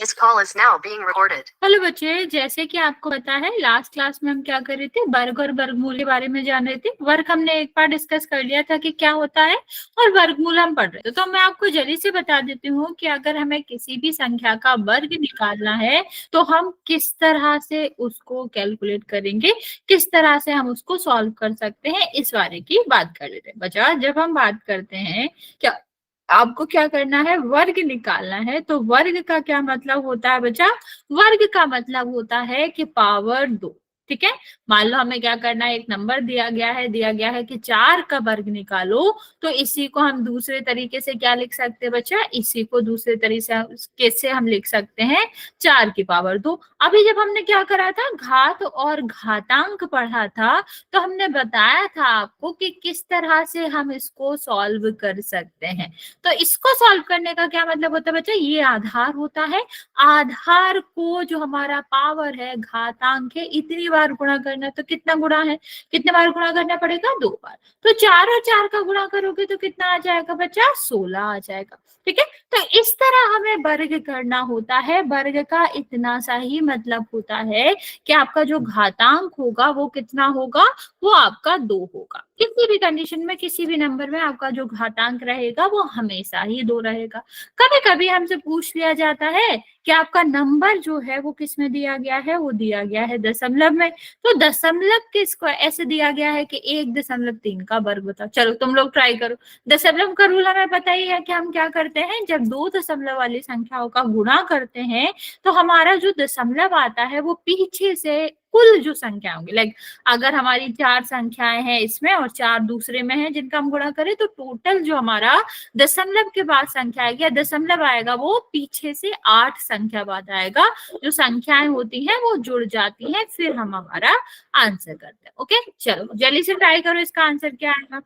This call is now being recorded. Hello बच्चे, जैसे कि आपको पता है लास्ट क्लास में हम क्या कर रहे थे, वर्ग और वर्गमूल के बारे में जान रहे थे। वर्ग हमने एक बार डिस्कस कर लिया था कि क्या होता है, और वर्गमूल हम पढ़ रहे थे। तो मैं आपको जल्दी से बता देती हूँ कि अगर हमें किसी भी संख्या का वर्ग निकालना है तो हम किस तरह से उसको कैलकुलेट करेंगे, किस तरह से हम उसको सॉल्व कर सकते हैं, इस बारे की बात कर रहे थे। बच्चा, जब हम बात करते हैं क्या आपको क्या करना है, वर्ग निकालना है, तो वर्ग का क्या मतलब होता है बच्चा? वर्ग का मतलब होता है कि पावर 2। ठीक है, मान लो हमें क्या करना है, एक नंबर दिया गया है कि 4 का वर्ग निकालो, तो इसी को हम दूसरे तरीके से क्या लिख सकते हैं बच्चा? इसी को दूसरे तरीके से हम लिख सकते हैं 4 की पावर 2। अभी जब हमने क्या करा था, घात और घातांक पढ़ा था, तो हमने बताया था आपको कि किस तरह से हम इसको सॉल्व कर सकते हैं। तो इसको सॉल्व करने का क्या मतलब होता है बच्चा? ये आधार होता है, आधार को जो हमारा पावर है, घातांक है, इतनी बार गुणा करना। तो कितना गुणा है, कितने बार गुणा करना पड़ेगा? 2 बार। तो 4 और 4 का गुणा करोगे तो कितना आ जाएगा बच्चा? 16 आ जाएगा। ठीक है, तो इस तरह हमें वर्ग करना होता है। वर्ग का इतना सा ही मतलब होता है कि आपका जो घातांक होगा वो कितना होगा? वो आपका 2 होगा। किसी भी कंडीशन में, किसी भी नंबर में आपका जो घातांक रहेगा वो हमेशा ही 2 रहेगा। कभी कभी हमसे पूछ लिया जाता है कि आपका नंबर जो है वो किस में दिया गया है, वो दिया गया है दशमलव में। तो दशमलव किसको ऐसे दिया गया है कि 1.3 का वर्ग बताओ। चलो तुम लोग ट्राई करो। दशमलव का रूल हमें पता ही है कि हम क्या करते हैं, जब 2 दशमलव वाली संख्याओं का गुणा करते हैं तो हमारा जो दशमलव आता है वो पीछे से कुल जो संख्या होंगी, लाइक अगर हमारी 4 संख्याएं हैं इसमें और 4 दूसरे में हैं जिनका हम गुणा करें, तो टोटल जो हमारा दशमलव के बाद संख्या आएगी या दशमलव आएगा वो पीछे से 8 संख्या बाद आएगा। जो संख्याएं होती हैं वो जुड़ जाती हैं, फिर हम हमारा आंसर करते हैं। ओके, चलो जल्दी से ट्राई करो, इसका आंसर क्या आएगा।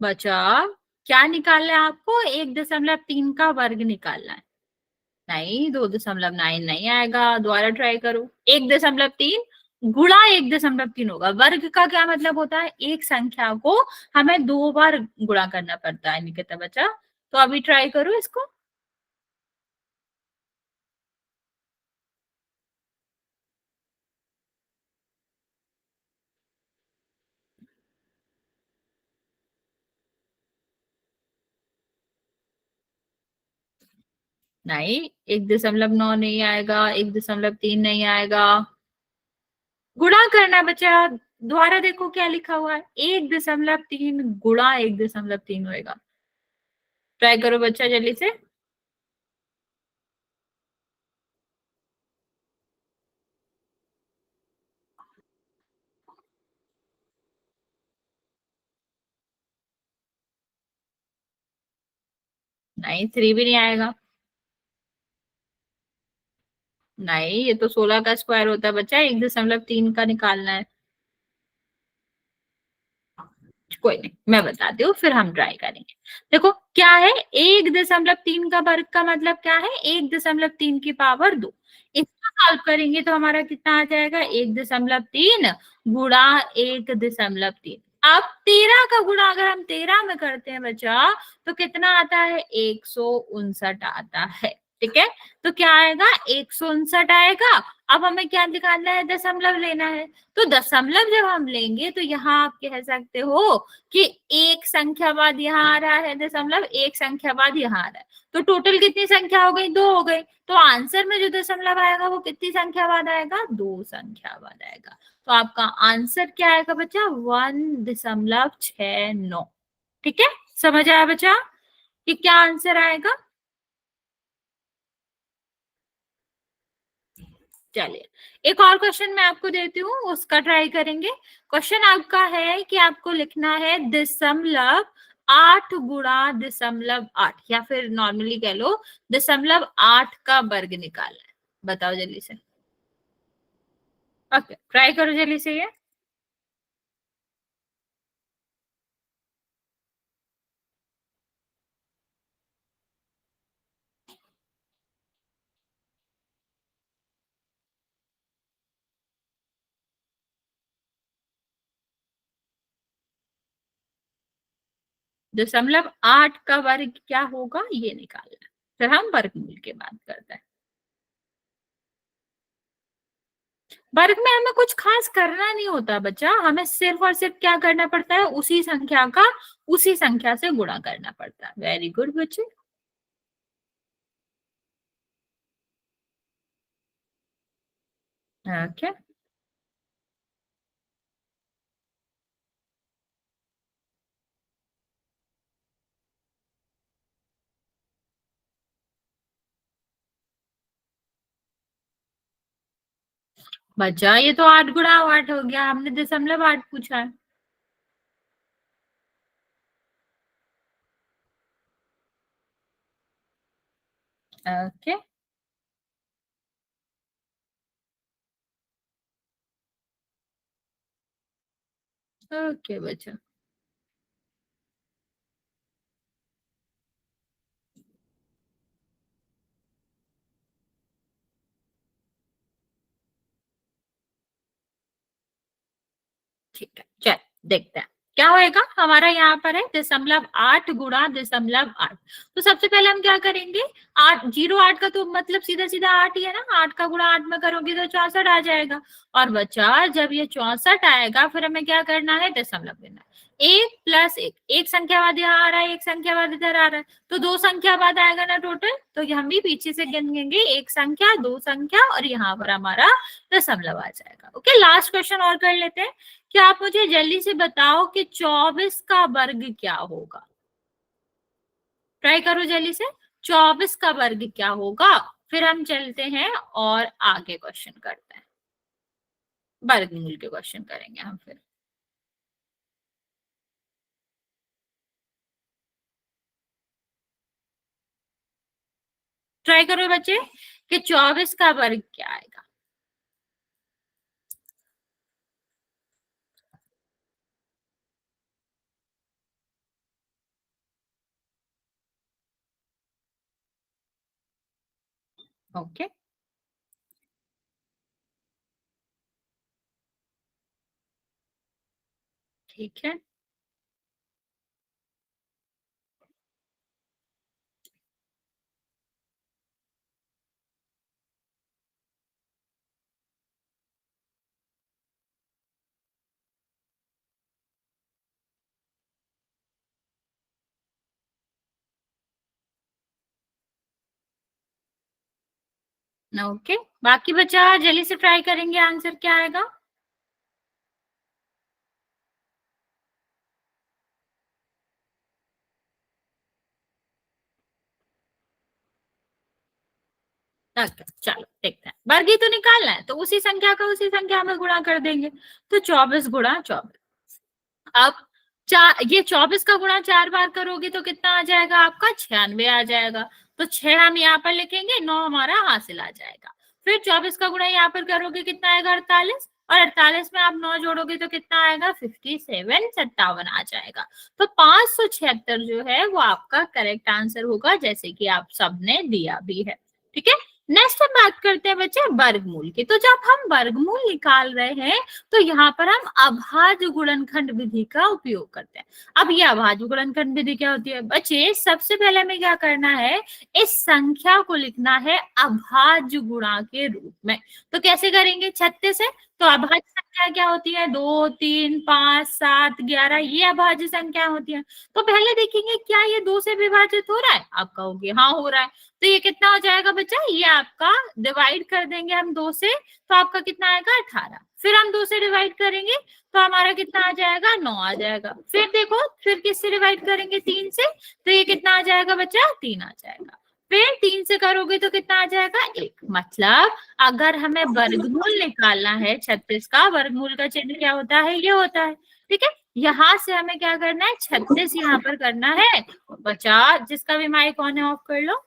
बचा, क्या निकालना है आपको? 1.3 का वर्ग निकालना है। नहीं, 2.9 नहीं आएगा, दोबारा ट्राई करो। 1.3 गुणा 1.3 होगा। वर्ग का क्या मतलब होता है? एक संख्या को हमें 2 बार गुणा करना पड़ता है निकिता बच्चा। तो अभी ट्राई करो इसको। नहीं, 1.9 नहीं आएगा, 1.3 नहीं आएगा। गुणा करना है बच्चा। दोबारा देखो क्या लिखा हुआ है, 1.3 गुणा 1.3 होएगा। ट्राई करो बच्चा जल्दी से। नहीं, 3 भी नहीं आएगा। नहीं, ये तो 16 का स्क्वायर होता है बच्चा, 1.3 का निकालना है। कोई नहीं, मैं बताती हूँ, फिर हम ट्राई करेंगे। देखो क्या है, 1.3 का वर्ग का मतलब क्या है? 1.3 की पावर 2। इसको सॉल्व करेंगे तो हमारा कितना आ जाएगा? 1.3 गुणा 1.3। अब 13 का गुणा अगर हम 13 में करते हैं बच्चा, तो कितना आता है? 159 आता है। ठीक है, तो क्या आएगा? 159 आएगा। अब हमें क्या निकालना है? दशमलव लेना है। तो दशमलव जब हम लेंगे तो यहाँ आप कह सकते हो कि एक संख्या बाद यहाँ आ रहा है दशमलव, एक संख्या बाद यहाँ आ रहा है। तो टोटल कितनी संख्या हो गई? 2 हो गई। तो आंसर में जो दशमलव आएगा वो कितनी संख्या बाद आएगा? 2 संख्या बाद आएगा। तो आपका आंसर क्या आएगा बच्चा? 1.69। ठीक है, समझ आया बच्चा कि क्या आंसर आएगा? चलिए, एक और क्वेश्चन मैं आपको देती हूँ, उसका ट्राई करेंगे। क्वेश्चन आपका है कि आपको लिखना है दशमलव 8 गुणा दशमलव 8, या फिर नॉर्मली कह लो दशमलव 8 का वर्ग निकालना है। बताओ जल्दी से। ओके, ट्राई करो जल्दी से ये। 0.8 का वर्ग क्या होगा ये निकालना है। फिर हम वर्गमूल की बात करते हैं। वर्ग में हमें कुछ खास करना नहीं होता बच्चा, हमें सिर्फ और सिर्फ क्या करना पड़ता है, उसी संख्या का उसी संख्या से गुणा करना पड़ता है। वेरी गुड बच्चे। ओके, बच्चा ये तो 8 गुणा 8 हो गया, हमने 0.8 पूछा है। ओके, ओके बच्चा। ठीक है, चल देखते हैं क्या होएगा। हमारा यहाँ पर है 0.8 गुणा 0.8। तो सबसे पहले हम क्या करेंगे, 8 का तो मतलब सीधा सीधा 8 ही है ना, 8 का गुणा 8 में करोगे तो 64 आ जाएगा। और बच्चा जब ये 64 आएगा फिर हमें क्या करना है, दशमलव देना है। 1 + 1, एक संख्या बाद यहाँ आ रहा है, एक संख्या बाद इधर आ रहा है, तो 2 संख्या बाद आएगा ना टोटल। तो ये हम भी पीछे से गिनेंगे, एक संख्या, 2 संख्या, और यहाँ पर हमारा दशमलव आ जाएगा। ओके, लास्ट क्वेश्चन और कर लेते हैं। क्या आप मुझे जल्दी से बताओ कि 24 का वर्ग क्या होगा। ट्राई करो जल्दी से, 24 का वर्ग क्या होगा। फिर हम चलते हैं और आगे क्वेश्चन करते हैं, वर्गमूल के क्वेश्चन करेंगे हम फिर। ट्राई करो बच्चे कि 24 का वर्ग क्या आएगा। ओके, ठीक है। ओके, बाकी बच्चा जल्दी से ट्राई करेंगे, आंसर क्या आएगा। ओके, चलो देखते हैं। वर्ग ही तो निकालना है, तो उसी संख्या का उसी संख्या में गुणा कर देंगे। तो 24 गुणा 24। अब चार, ये 24 का गुणा 4 बार करोगे तो कितना आ जाएगा आपका, 96 आ जाएगा। तो 6 हम यहाँ पर लिखेंगे, 9 हमारा हासिल आ जाएगा। फिर 24 का गुणा यहाँ पर करोगे, कितना आएगा, 48। और 48 में आप 9 जोड़ोगे तो कितना आएगा, 57, 57 आ जाएगा। तो 576 जो है वो आपका करेक्ट आंसर होगा, जैसे कि आप सबने दिया भी है। ठीक है, नेक्स्ट हम बात करते हैं बच्चे वर्गमूल की। तो जब हम वर्गमूल निकाल रहे हैं तो यहाँ पर हम अभाज्य गुणनखंड विधि का उपयोग करते हैं। अब ये अभाज्य गुणनखंड विधि क्या होती है बच्चे, सबसे पहले हमें क्या करना है, इस संख्या को लिखना है अभाज्य गुणा के रूप में। तो कैसे करेंगे, 36 है तो अभाज्य संख्या क्या होती है, 2, 3, 5, 7, 11, ये अभाज्य संख्या होती है। तो पहले देखेंगे क्या ये 2 से विभाजित हो रहा है, आप कहोगे हाँ हो रहा है। तो ये कितना हो जाएगा बच्चा, ये आपका डिवाइड कर देंगे हम 2 से, तो आपका कितना आएगा, 18। फिर हम 2 से डिवाइड करेंगे तो हमारा कितना आ जाएगा, 9 आ जाएगा। फिर देखो, फिर किससे डिवाइड करेंगे, 3 से, तो ये कितना आ जाएगा बच्चा, 3 आ जाएगा। फिर 3 से करोगे तो कितना आ जाएगा, 1। मतलब अगर हमें वर्गमूल निकालना है 36 का, वर्गमूल का चिन्ह क्या होता है, ये होता है। ठीक है, यहाँ से हमें क्या करना है, 36 यहाँ पर करना है। बच्चा जिसका भी माइक ऑन है ऑफ कर लो।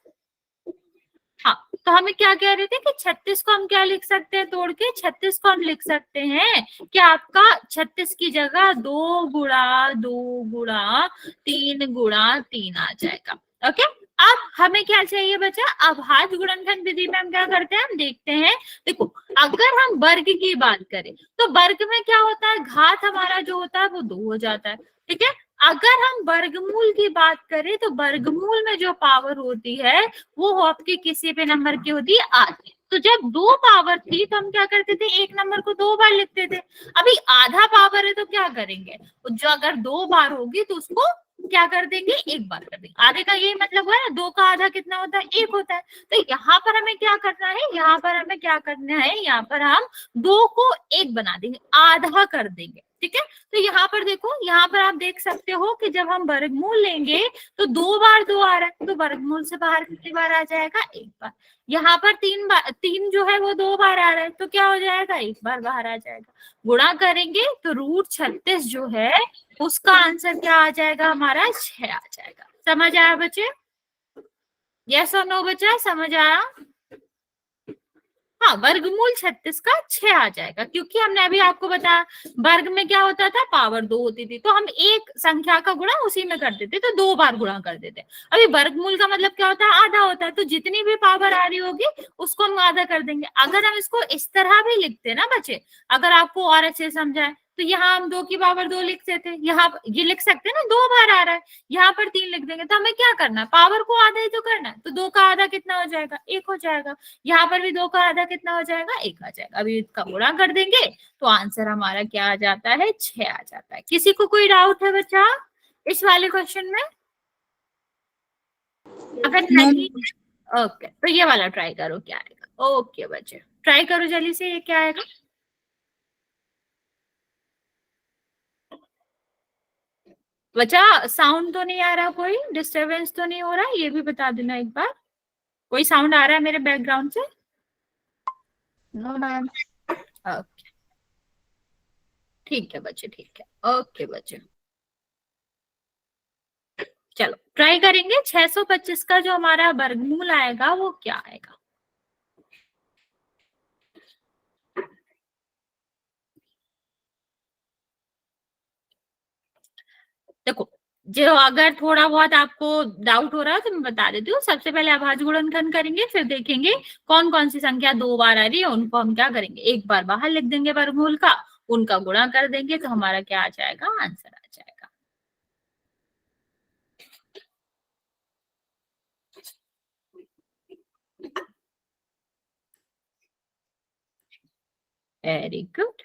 हाँ, तो हमें क्या कह रहे थे कि 36 को हम क्या लिख सकते हैं, तोड़ के 36 को हम लिख सकते हैं कि आपका 36 की जगह 2 गुणा 2 गुणा 3 गुणा 3 आ जाएगा। ओके, अब हमें क्या चाहिए बच्चा, अभाज्य गुणनखंड विधि में हम क्या करते हैं, हम देखते हैं। देखो, अगर हम वर्ग की बात करें तो वर्ग में क्या होता है, घात हमारा जो होता है वो 2 हो जाता है। ठीक है, अगर हम वर्गमूल की बात करें तो वर्गमूल में जो पावर होती है वो आपके किसी भी नंबर की होती है आधी। तो जब दो पावर थी तो हम क्या करते थे, एक नंबर को दो बार लिखते थे। अभी आधा पावर है तो क्या करेंगे, जो अगर दो बार होगी तो उसको क्या कर देंगे, एक बार कर देंगे। आधे का यही मतलब हुआ ना, दो का आधा कितना होता है, एक होता है। तो यहाँ पर हमें क्या करना है, यहाँ पर हमें क्या करना है, यहाँ पर हम दो को एक बना देंगे, आधा कर देंगे। ठीक है, तो यहाँ पर देखो, यहाँ पर आप देख सकते हो कि जब हम वर्गमूल लेंगे तो दो बार दो आ रहा है, तो वर्गमूल से बाहर कितनी बार आ जाएगा, एक बार। यहाँ पर तीन बार, तीन जो है वो दो बार आ रहा है, तो क्या हो जाएगा, एक बार बाहर आ जाएगा। गुणा करेंगे तो √36 जो है उसका आंसर क्या आ जाएगा, हमारा 6 आ जाएगा। समझ आया बच्चे? यस और नो बच्चा, समझ आया? हाँ, वर्गमूल 36 का 6 आ जाएगा, क्योंकि हमने अभी आपको बताया वर्ग में क्या होता था, पावर दो होती थी, तो हम एक संख्या का गुणा उसी में कर देते, तो दो बार गुणा कर देते। अभी वर्गमूल का मतलब क्या होता है, आधा होता है, तो जितनी भी पावर आ रही होगी उसको हम आधा कर देंगे। अगर हम इसको इस तरह भी लिखते ना बच्चे, अगर आपको और अच्छे समझाए, तो यहाँ हम दो की पावर दो लिखते थे, यहाँ ये लिख सकते ना, दो बार आ रहा है, यहाँ पर तीन लिख देंगे। तो हमें क्या करना है, पावर को आधा ही तो करना है, तो दो का आधा कितना हो जाएगा, एक हो जाएगा। यहाँ पर भी दो का आधा कितना हो जाएगा, एक आ जाएगा। अभी इसका गुणा कर देंगे तो आंसर हमारा क्या आ जाता है, 6 आ जाता है। किसी को कोई डाउट है बच्चा इस वाले क्वेश्चन में? अगर नहीं, ओके, तो ये वाला ट्राई करो क्या आएगा। ओके बच्चे, ट्राई करो जल्दी से, ये क्या आएगा। बच्चा साउंड तो नहीं आ रहा, कोई डिस्टरबेंस तो नहीं हो रहा, ये भी बता देना एक बार। कोई साउंड आ रहा है मेरे बैकग्राउंड से? No ma'am. ओके, ठीक है बच्चे, ठीक है, ओके बच्चे। चलो ट्राई करेंगे, 625 का जो हमारा वर्गमूल आएगा वो क्या आएगा। देखो, जो अगर थोड़ा बहुत आपको डाउट हो रहा है तो मैं बता देती हूँ। सबसे पहले अभाज्य गुणनखंड करेंगे, फिर देखेंगे कौन कौन सी संख्या दो बार आ रही है, उनको हम क्या करेंगे, एक बार बाहर लिख देंगे वर्गमूल का, उनका गुणा कर देंगे, तो हमारा क्या आ जाएगा, आंसर आ जाएगा। Very good,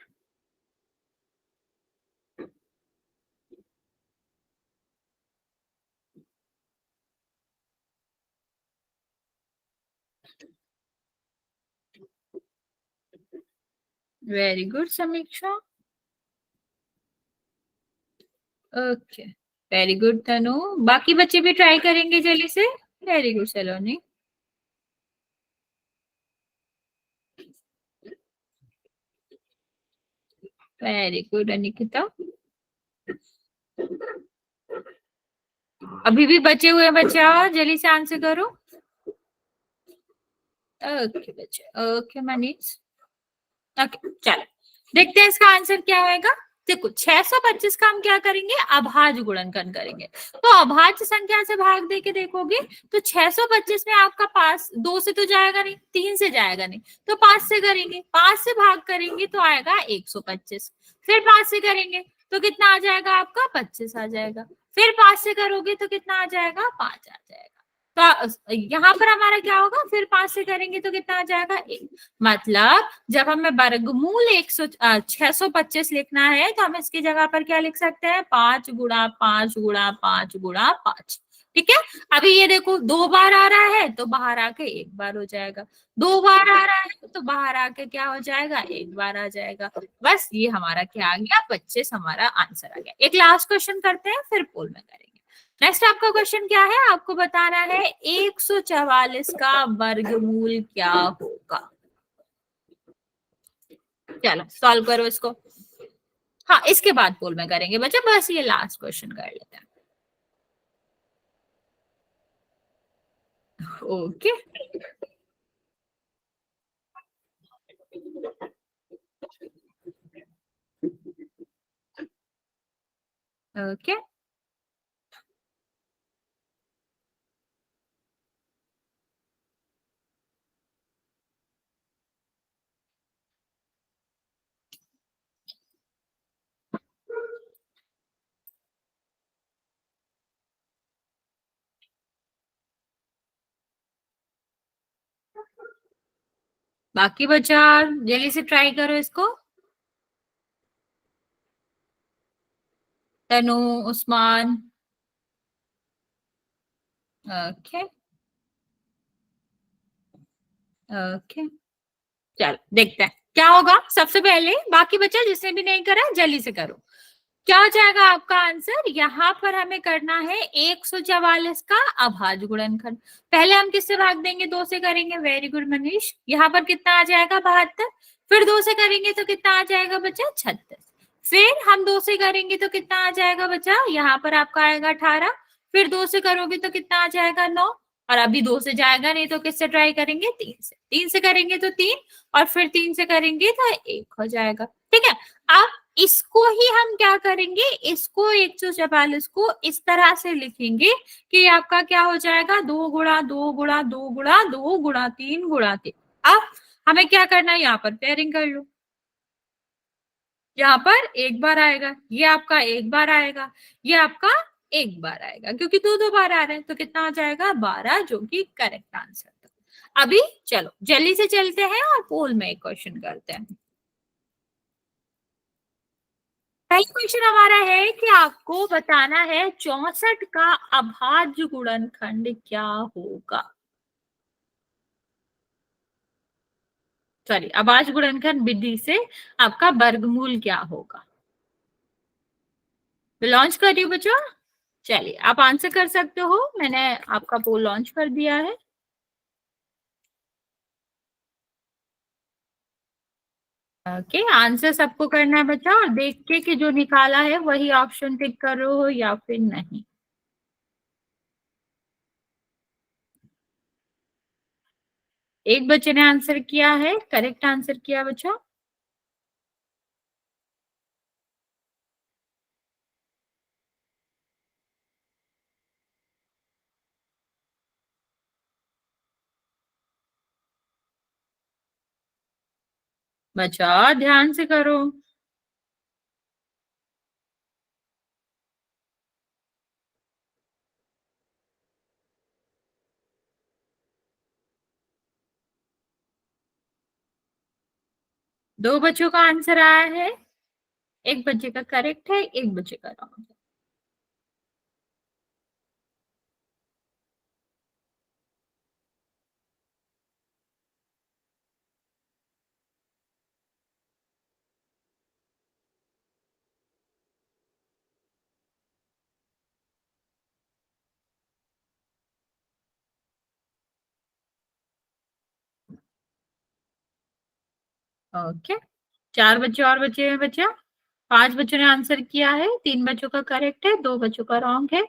very good Samiksha. Okay, very good Tanu. बाकी बच्चे भी ट्राई करेंगे जल्दी से। Very good Saloni. Very good Anikita. अभी भी बचे हुए बच्चा, जल्दी से आंसर करो। ओके बच्चे, ओके मनीष। ओके चलो, देखते हैं इसका आंसर क्या होगा। देखो 625 का हम क्या करेंगे, अभाज्य गुणनखंड करेंगे। तो अभाज्य संख्या से भाग दे के देखोगे तो 625 में आपका पास दो से तो जाएगा नहीं, तीन से जाएगा नहीं, तो पांच से करेंगे, पांच से भाग करेंगे तो आएगा 125। फिर पांच से करेंगे तो कितना आ जाएगा आपका, 25 आ जाएगा। फिर पांच से करोगे तो कितना आ जाएगा, 5 आ जाएगा। तो यहाँ पर हमारा क्या होगा, फिर पांच से करेंगे तो कितना आ जाएगा, एक। मतलब जब हमें वर्गमूल 625 लिखना है तो हम इसकी जगह पर क्या लिख सकते हैं, 5 × 5 × 5 × 5। ठीक है, अभी ये देखो दो बार आ रहा है तो बाहर आके एक बार हो जाएगा, दो बार आ रहा है तो बाहर आके क्या हो जाएगा, एक बार आ जाएगा। बस ये हमारा क्या आ गया, 25 हमारा आंसर आ गया। एक लास्ट क्वेश्चन करते हैं, फिर पोल में करेंगे। नेक्स्ट आपका क्वेश्चन क्या है, आपको बताना है 144 का वर्गमूल क्या होगा। चलो सॉल्व करो इसको। हाँ, इसके बाद पोल में करेंगे बच्चे, बस ये लास्ट क्वेश्चन कर लेते हैं। ओके, ओके, बाकी बचा, जल्दी से ट्राई करो इसको। तनु, उस्मान। ओके ओके, चलो देखते हैं क्या होगा। सबसे पहले बाकी बचा, जिसने भी नहीं करा जल्दी से करो। क्या हो जाएगा आपका आंसर? यहाँ पर हमें करना है 144 का अभाज्य गुणनखंड। पहले हम किससे भाग देंगे? 2 से करेंगे। Very good Manish. यहाँ पर कितना आ जाएगा? 72। फिर 2 से करेंगे तो कितना आ जाएगा बच्चा? 36। फिर हम 2 से करेंगे तो कितना आ जाएगा बच्चा? यहाँ पर आपका आएगा 18। फिर 2 से करोगे तो कितना आ जाएगा? 9। और अभी 2 से जाएगा नहीं तो किससे ट्राई करेंगे? 3 से। 3 से करेंगे तो 3, और फिर 3 से करेंगे तो 1 हो जाएगा। ठीक है। अब इसको ही हम क्या करेंगे? इसको 144 को इस तरह से लिखेंगे कि आपका क्या हो जाएगा? 2 गुणा 2 गुणा 2 गुणा 2 गुणा 3 गुणा 3। अब हमें क्या करना है? यहाँ पर पेयरिंग कर लो। यहाँ पर एक बार आएगा, ये आपका एक बार आएगा, ये आपका एक बार आएगा, क्योंकि दो दो बार आ रहे हैं तो कितना आ जाएगा? 12, जो कि करेक्ट आंसर था। अभी चलो जल्दी से चलते हैं और पोल में एक क्वेश्चन करते हैं। पहला क्वेश्चन हमारा है कि आपको बताना है 64 का अभाज्य गुणनखंड क्या होगा। सॉरी, अभाज्य गुणनखंड विधि से आपका वर्गमूल क्या होगा। मैं लॉन्च कर रही हूँ बच्चों। चलिए आप आंसर कर सकते हो, मैंने आपका पोल लॉन्च कर दिया है। ओके, आंसर सबको करना है बच्चा, और देख के कि जो निकाला है वही ऑप्शन टिक करो या फिर नहीं। एक बच्चे ने आंसर किया है, करेक्ट आंसर किया बच्चा। बच्चा ध्यान से करो। 2 बच्चों का आंसर आया है, एक बच्चे का करेक्ट है, एक बच्चे का रॉन्ग है। ओके, 4 बच्चे और बचे हैं बच्चा। 5 बच्चों ने आंसर किया है, 3 बच्चों का करेक्ट है, 2 बच्चों का रॉन्ग है।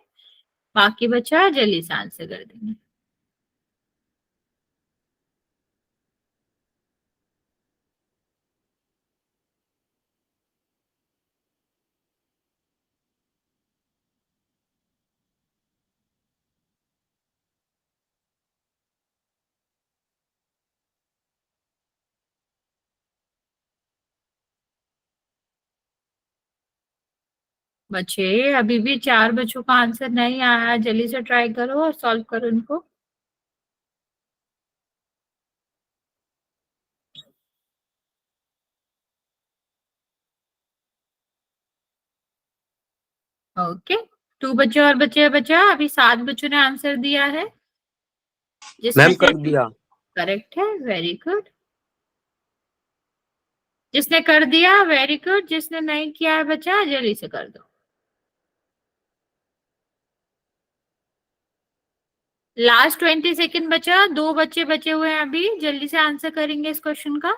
बाकी बच्चा जल्दी से आंसर कर देंगे। बच्चे अभी भी 4 बच्चों का आंसर नहीं आया, जल्दी से ट्राई करो और सॉल्व करो इनको। ओके, 2 बच्चे और बचे हैं बच्चा। अभी 7 बच्चों ने आंसर दिया है, जिसमें मैम से कर दिया। करेक्ट है। Very good. जिसने कर दिया वेरी गुड, जिसने नहीं किया है बच्चा जल्दी से कर दो। लास्ट 20 सेकेंड बचा, 2 बच्चे बचे हुए हैं अभी, जल्दी से आंसर करेंगे इस क्वेश्चन का।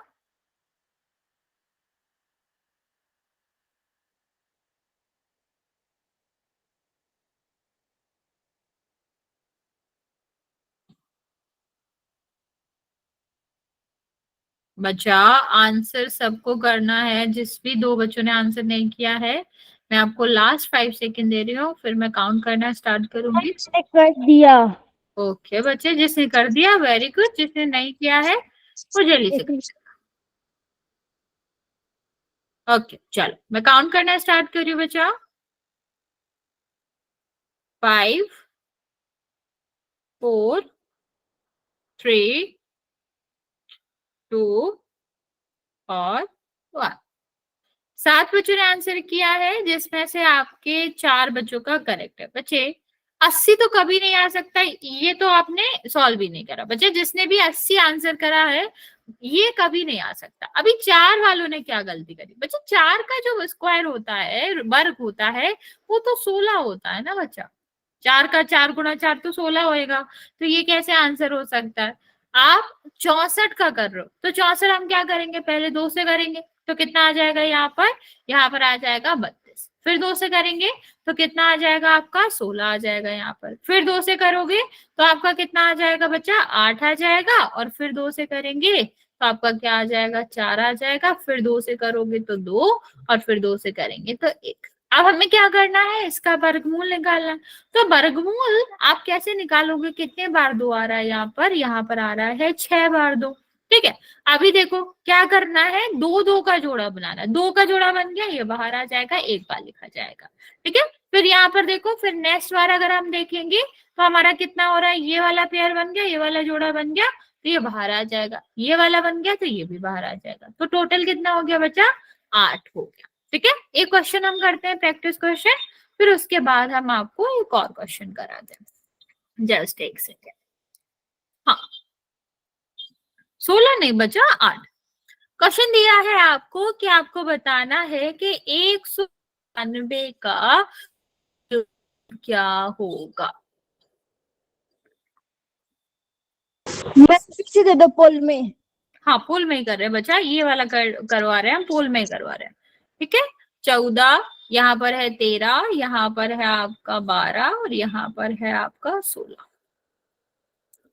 बचा आंसर सबको करना है, जिस भी 2 बच्चों ने आंसर नहीं किया है मैं आपको लास्ट 5 सेकेंड दे रही हूँ, फिर मैं काउंट करना स्टार्ट करूंगी। कर दिया। ओके बच्चे, जिसने कर दिया वेरी गुड, जिसने नहीं किया है वो जल्दी से कर। ओके चलो मैं काउंट करना स्टार्ट कर रही हूँ बच्चा। 5, 4, 3, 2 और 1। 7 बच्चों ने आंसर किया है, जिसमें से आपके 4 बच्चों का करेक्ट है। बच्चे 80 तो कभी नहीं आ सकता, ये तो आपने सॉल्व भी नहीं करा। बच्चे जिसने भी 80 आंसर करा है ये कभी नहीं आ सकता। अभी 4 वालों ने क्या गलती करी? बच्चे 4 का जो स्क्वायर होता है, वर्ग होता है, वो तो 16 होता है ना बच्चा। 4 का 4 गुणा 4 तो 16 होएगा। तो ये कैसे आंसर हो सकता है? आप 64 का कर रहे हो तो 64 हम क्या करेंगे, पहले 2 से करेंगे तो कितना आ जाएगा यहाँ पर? यहाँ पर आ जाएगा 32। फिर 2 से करेंगे तो कितना आ जाएगा आपका? 16 आ जाएगा यहाँ पर। फिर 2 से करोगे तो आपका कितना आ जाएगा बच्चा? 8 आ जाएगा। और फिर 2 से करेंगे तो आपका क्या आ जाएगा? 4 आ जाएगा। फिर 2 से करोगे तो 2, और फिर 2 से करेंगे तो 1। अब हमें क्या करना है? इसका वर्गमूल निकालना है। तो वर्गमूल आप कैसे निकालोगे? कितने बार 2 आ रहा है यहाँ पर आ रहा है 6 बार 2। ठीक है। अभी देखो क्या करना है, 2 2 का जोड़ा बनाना है। 2 का जोड़ा बन गया, ये बाहर आ जाएगा, 1 बार लिखा जाएगा। ठीक है। फिर यहाँ पर देखो, फिर नेक्स्ट बार अगर हम देखेंगे तो हमारा कितना हो रहा है? ये वाला पेयर बन गया, ये वाला जोड़ा बन गया, तो ये बाहर आ जाएगा। ये वाला बन गया तो ये भी बाहर आ जाएगा। तो टोटल कितना हो गया बच्चा? 8 हो गया। ठीक है। एक क्वेश्चन हम करते हैं, प्रैक्टिस क्वेश्चन, फिर उसके बाद हम आपको एक और क्वेश्चन कराते हैं। जस्ट एक सेकेंड। हाँ, 16 नहीं बचा, 8। क्वेश्चन दिया है आपको कि आपको बताना है कि 192 का क्या होगा। मैं फिक्स दे दो पोल में। हाँ, पोल में ही कर रहे हैं बच्चा, ये वाला करवा रहे हैं हम, पोल में ही करवा रहे हैं। ठीक है। 14, यहाँ पर है 13, यहाँ पर है आपका 12, और यहाँ पर है आपका 16।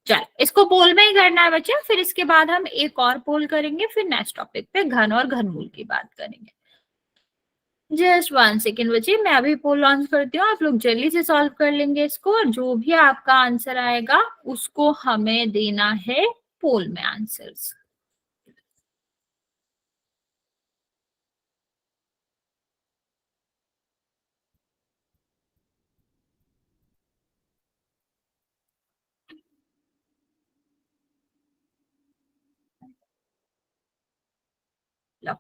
चल, इसको पोल में ही करना है बच्चे। फिर इसके बाद हम एक और पोल करेंगे, फिर नेक्स्ट टॉपिक पे घन और घनमूल की बात करेंगे। जस्ट 1 सेकेंड बच्चे, मैं अभी पोल लॉन्च करती हूँ। आप लोग जल्दी से सॉल्व कर लेंगे इसको, और जो भी आपका आंसर आएगा उसको हमें देना है पोल में आंसर्स। लो,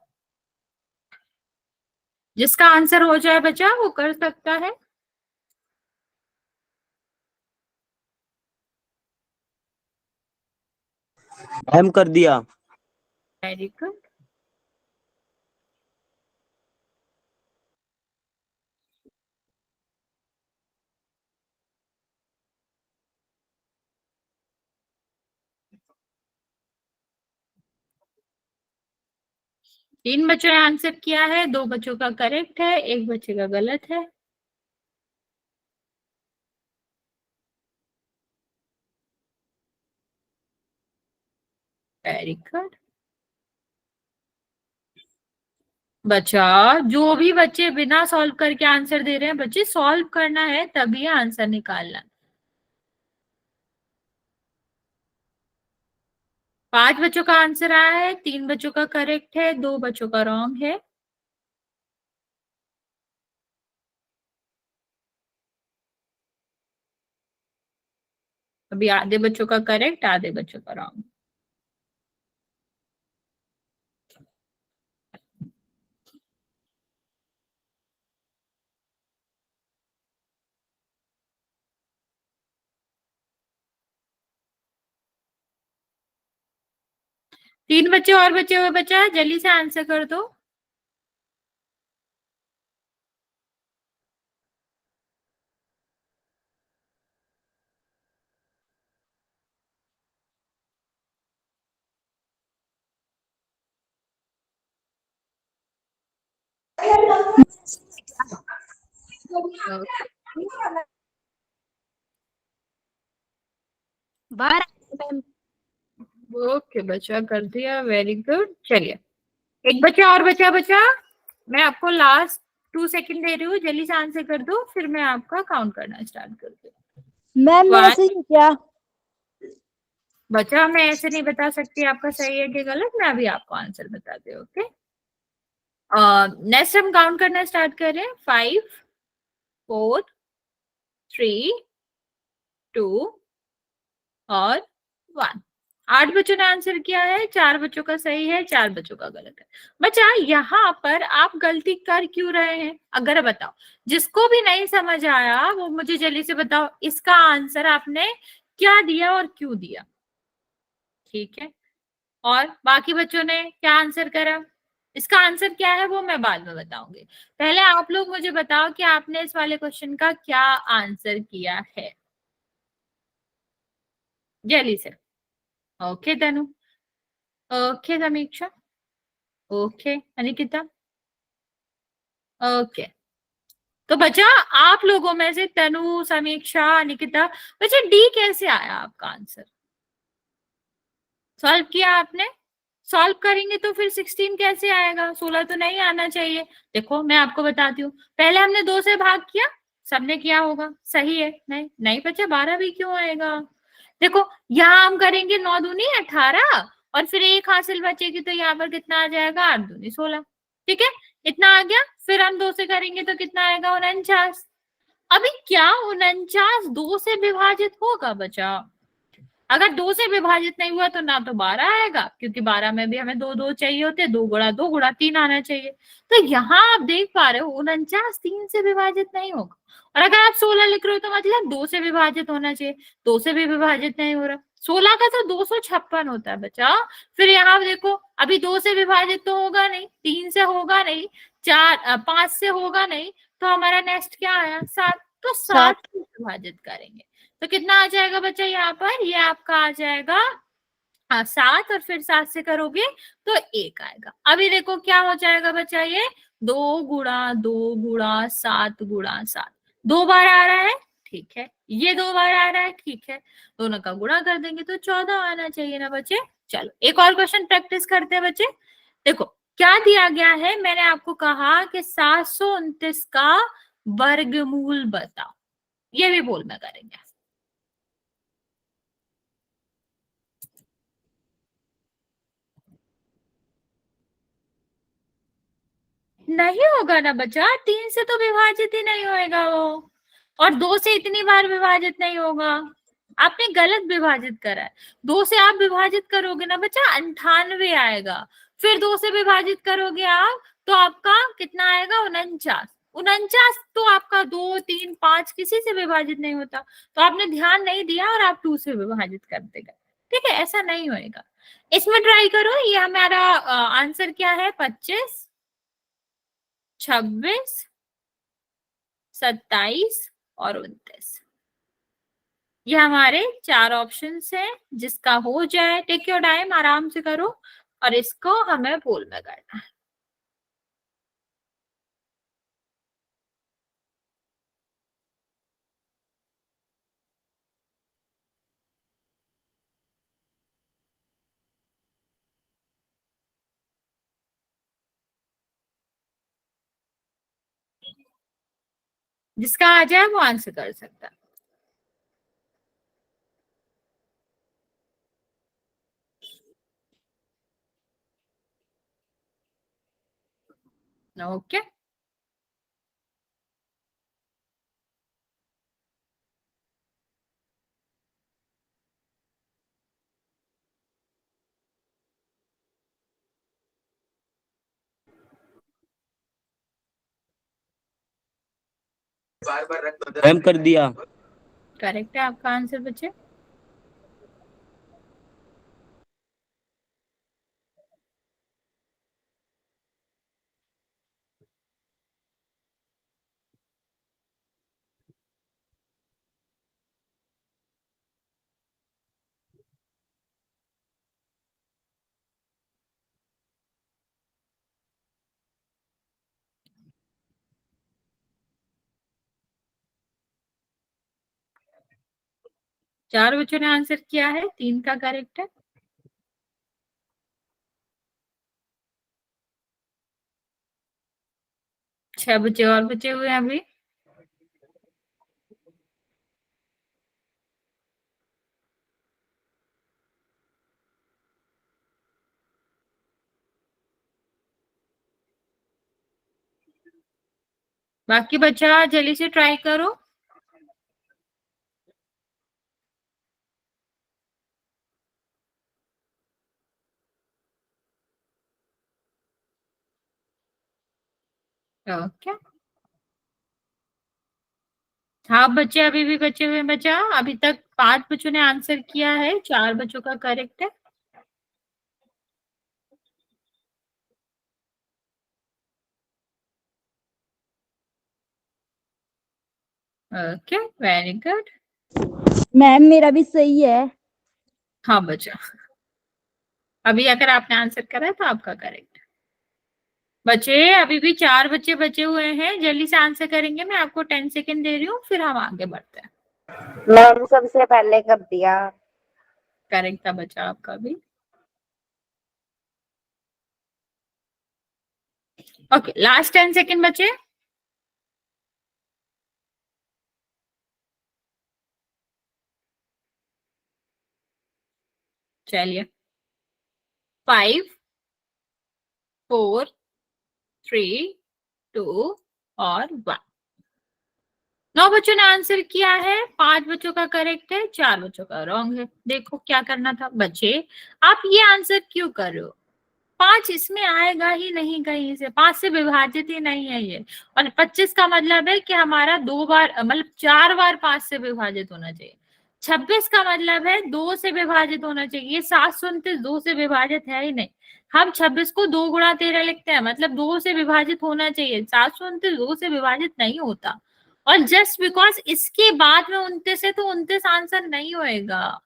जिसका आंसर हो जाए बच्चा वो कर सकता है। मैम कर दिया। Very good. तीन बच्चों ने आंसर किया है, 2 बच्चों का करेक्ट है, 1 बच्चे का गलत है। Very good. बच्चा, जो भी बच्चे बिना सॉल्व करके आंसर दे रहे हैं, बच्चे सॉल्व करना है तभी आंसर निकालना है। 5 बच्चों का आंसर आया है, 3 बच्चों का करेक्ट है, 2 बच्चों का रॉन्ग है। अभी आधे बच्चों का करेक्ट, आधे बच्चों का रॉन्ग। तीन बच्चे और बचे हुए बच्चा, जल्दी से आंसर कर दो। ओके बच्चा, कर दिया। Very good. चलिए, एक बच्चा और बचा बचा। मैं आपको लास्ट 2 सेकंड दे रही हूँ, जल्दी से आंसर कर दो, फिर मैं आपका काउंट करना स्टार्ट कर दूँ। मैम मेरा सही है क्या? बच्चा, मैं ऐसे नहीं बता सकती आपका सही है कि गलत, मैं अभी आपको आंसर बताती हूँ। ओके। नेक्स्ट हम काउंट करना स्टार्ट कर रहे हैं। 5, 4, 3, 2 और 1। 8 बच्चों ने आंसर किया है, 4 बच्चों का सही है, 4 बच्चों का गलत है। बच्चा यहाँ पर आप गलती कर क्यों रहे हैं, अगर बताओ, जिसको भी नहीं समझ आया वो मुझे जल्दी से बताओ इसका आंसर आपने क्या दिया और क्यों दिया। ठीक है, और बाकी बच्चों ने क्या आंसर करा, इसका आंसर क्या है वो मैं बाद में बताऊंगी। पहले आप लोग मुझे बताओ कि आपने इस वाले क्वेश्चन का क्या आंसर किया है, जल्दी से। ओके तनु, ओके समीक्षा, ओके अनिकिता, ओके। तो बच्चा आप लोगों में से तनु, समीक्षा, अनिकिता, बच्चा डी कैसे आया आपका आंसर, सॉल्व किया आपने? सॉल्व करेंगे तो फिर 16 कैसे आएगा, 16 तो नहीं आना चाहिए। देखो मैं आपको बताती हूँ, पहले हमने 2 से भाग किया, सबने किया होगा, सही है, नहीं नहीं बच्चा 12 भी क्यों आएगा। देखो यहाँ हम करेंगे 9 दूनी 18 और फिर 1 हासिल बचेगी, तो यहाँ पर कितना आ जाएगा, 8 दूनी 16। ठीक है, इतना आ गया, फिर हम 2 से करेंगे तो कितना आएगा, 49। अभी क्या 49 2 से विभाजित होगा बचा, अगर 2 से विभाजित नहीं हुआ तो ना तो 12 आएगा, क्योंकि 12 में भी हमें 2 2 चाहिए होते, 2 गुणा 2 गुणा 3 आना चाहिए। तो यहाँ आप देख पा रहे हो 49 3 से विभाजित नहीं होगा। और अगर आप 16 लिख रहे हो तो मतलब 2 से विभाजित होना चाहिए, 2 से भी विभाजित नहीं हो रहा। 16 का तो 256 होता है बच्चा। फिर यहाँ देखो अभी 2 से विभाजित तो होगा नहीं, 3 से होगा नहीं, 5 से होगा नहीं, तो हमारा नेक्स्ट क्या आया, 7। तो 7 7। से विभाजित करेंगे तो कितना आ जाएगा बच्चा, यहाँ पर ये आपका आ जाएगा, हाँ 7, और फिर 7 से करोगे तो 1 आएगा। अभी देखो क्या हो जाएगा बच्चा, ये 2 गुणा 2 गुणा 7 गुणा 7 2 बार आ रहा है, ठीक है, ये 2 बार आ रहा है, ठीक है, दोनों का गुणा कर देंगे तो 14 आना चाहिए ना बच्चे। चलो एक और क्वेश्चन प्रैक्टिस करते हैं बच्चे। देखो क्या दिया गया है, मैंने आपको कहा कि 729 का वर्गमूल बताओ, ये भी बोल में करेंगे। नहीं होगा ना बच्चा, 3 से तो विभाजित ही नहीं होएगा वो, और 2 से इतनी बार विभाजित नहीं होगा, आपने गलत विभाजित करा है। 2 से आप विभाजित करोगे ना बच्चा 98 आएगा, फिर 2 से विभाजित करोगे आप तो आपका कितना आएगा, 49। 49 तो आपका 2 3 5 किसी से विभाजित नहीं होता, तो आपने ध्यान नहीं दिया और आप 2 से विभाजित कर देगा। ठीक है, ऐसा नहीं होएगा, इसमें ट्राई करो। ये हमारा आंसर क्या है, 25, 26, 27 और 29, ये हमारे 4 ऑप्शंस हैं। जिसका हो जाए, टेक योर टाइम, आराम से करो, और इसको हमें पोल में करना है। जिसका आ जाए वो आंसर कर सकता है। ओके, बार बार रख कर दिया। करेक्ट है आपका आंसर बच्चे। चार बच्चों ने आंसर किया है, 3 का करेक्ट है। 6 बच्चे और बचे हुए हैं अभी। बाकी बच्चा जल्दी से ट्राई करो। ओके। हाँ बच्चे अभी भी बचे हुए हैं बच्चा, अभी तक 5 बच्चों ने आंसर किया है, 4 बच्चों का करेक्ट है। Okay very good. मैम मेरा भी सही है। हाँ बच्चा, अभी अगर आपने आंसर करा है तो आपका करेक्ट। बच्चे अभी भी 4 बच्चे बचे हुए हैं, जल्दी से आंसर करेंगे, मैं आपको 10 सेकेंड दे रही हूँ, फिर हम आगे बढ़ते हैं। मैम सबसे पहले कर दिया। करेक्ट था बच्चा आपका भी। ओके लास्ट 10 सेकेंड बचे। चलिए 5 4 3 2 और 1। 9 बच्चों ने आंसर किया है, 5 बच्चों का करेक्ट है, 4 बच्चों का रॉन्ग है। देखो क्या करना था बच्चे, आप ये आंसर क्यों कर रहे हो? 5 इसमें आएगा ही नहीं, कहीं से 5 से विभाजित ही नहीं है ये। और 25 का मतलब है कि हमारा 2 बार मतलब 4 बार 5 से विभाजित होना चाहिए। 26 का मतलब है 2 से विभाजित होना चाहिए। ये 729 2 से विभाजित है ही नहीं। हम 26 को 2 गुणा 13 लिखते हैं, मतलब 2 से विभाजित होना चाहिए। 729 2 से विभाजित नहीं होता। और जस्ट बिकॉज इसके बाद में 29 है तो 29 आंसर नहीं होएगा।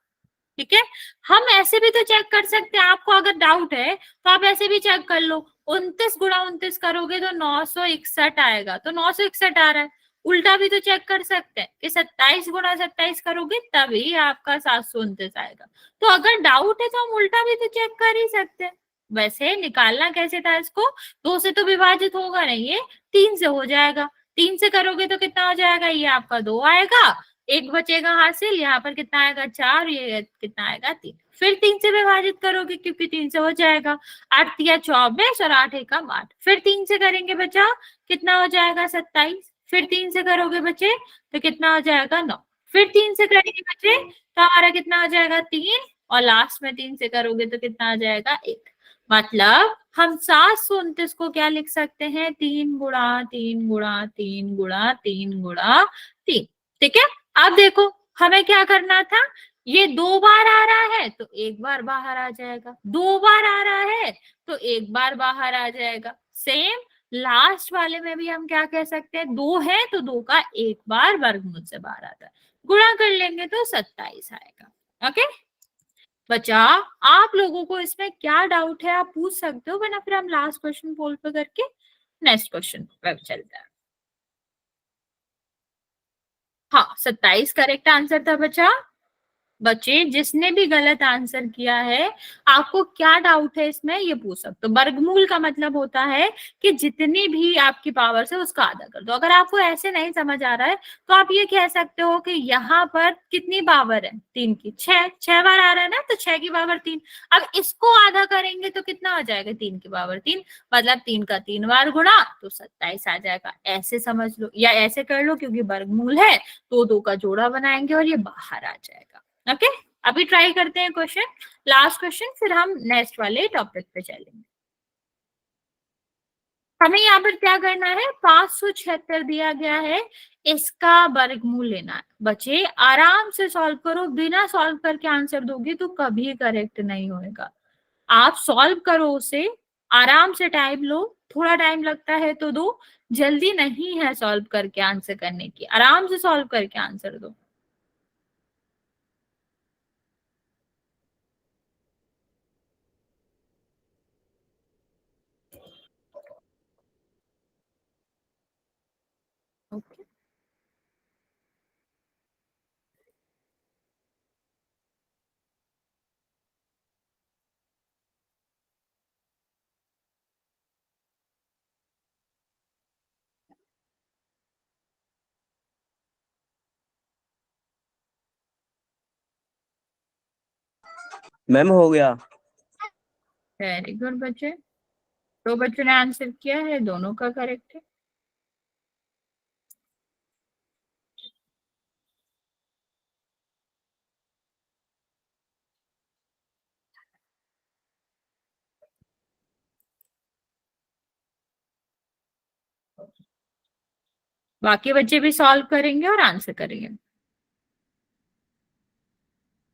ठीक है, हम ऐसे भी तो चेक कर सकते हैं, आपको अगर डाउट है तो आप ऐसे भी चेक कर लो। 29 गुणा 29 करोगे तो 961 आएगा, तो 961 आ रहा है। उल्टा भी तो चेक कर सकते हैं कि 27 गुणा 27 करोगे तभी आपका 729 आएगा। तो अगर डाउट है तो हम उल्टा भी तो चेक कर ही सकते हैं। वैसे निकालना कैसे था इसको, 2 से तो विभाजित होगा नहीं ये, 3 से हो जाएगा। 3 से करोगे तो कितना हो जाएगा, ये आपका 2 आएगा, एक बचेगा हासिल, यहाँ पर कितना आएगा 4, ये कितना आएगा 3। फिर 3 से विभाजित करोगे क्योंकि 3 से हो जाएगा। 8 या 24 और 8 एकम 8। फिर 3 से करेंगे बच्चा, कितना हो जाएगा 27। फिर 3 से करोगे बच्चे तो कितना हो जाएगा 9। फिर 3 से करेंगे बच्चे तो हमारा कितना हो जाएगा 3। और लास्ट में 3 से करोगे तो कितना आ जाएगा 1। मतलब हम 729 को क्या लिख सकते हैं, 3 गुणा 3 गुणा 3 गुणा 3 गुणा 3। ठीक है, अब देखो हमें क्या करना था, ये 2 बार आ रहा है तो 1 बार बाहर आ जाएगा, 2 बार आ रहा है तो 1 बार बाहर आ जाएगा। सेम लास्ट वाले में भी हम क्या कह सकते हैं, 2 है तो 2 का 1 बार वर्गमूल से बाहर आता है, गुणा कर लेंगे तो 27 आएगा। ओके बच्चा, आप लोगों को इसमें क्या डाउट है आप पूछ सकते हो, वरना फिर हम लास्ट क्वेश्चन पोल पे करके नेक्स्ट क्वेश्चन पे चलते हैं। हाँ 27 करेक्ट आंसर था बच्चा। बच्चे जिसने भी गलत आंसर किया है, आपको क्या डाउट है इसमें ये पूछ सकते हो। वर्गमूल का मतलब होता है कि जितनी भी आपकी पावर से उसका आधा कर दो। अगर आपको ऐसे नहीं समझ आ रहा है तो आप ये कह सकते हो कि यहाँ पर कितनी पावर है 3 की, 6 बार आ रहा है ना, तो 6 की पावर 3। अब इसको आधा करेंगे तो कितना हो जाएगा 3 की पावर 3, मतलब 3 का 3 बार गुणा तो 27 आ जाएगा। ऐसे समझ लो या ऐसे कर लो, क्योंकि वर्गमूल है तो 2 का जोड़ा बनाएंगे और ये बाहर आ जाएगा। ओके अभी ट्राई करते हैं क्वेश्चन, लास्ट क्वेश्चन, फिर हम नेक्स्ट वाले टॉपिक पे चलेंगे। हमें यहाँ पर क्या करना है, 576 दिया गया है, इसका वर्गमूल लेना है। बच्चे आराम से सॉल्व करो, बिना सॉल्व करके आंसर दोगे तो कभी करेक्ट नहीं होएगा। आप सॉल्व करो उसे, आराम से टाइम लो, थोड़ा टाइम लगता है तो दो, जल्दी नहीं है सॉल्व करके आंसर करने की, आराम से सॉल्व करके आंसर दो। ओके मैम हो गया। वेरी गुड बच्चे, 2 बच्चों ने आंसर किया है, दोनों का करेक्ट है। बाकी बच्चे भी सॉल्व करेंगे और आंसर करेंगे।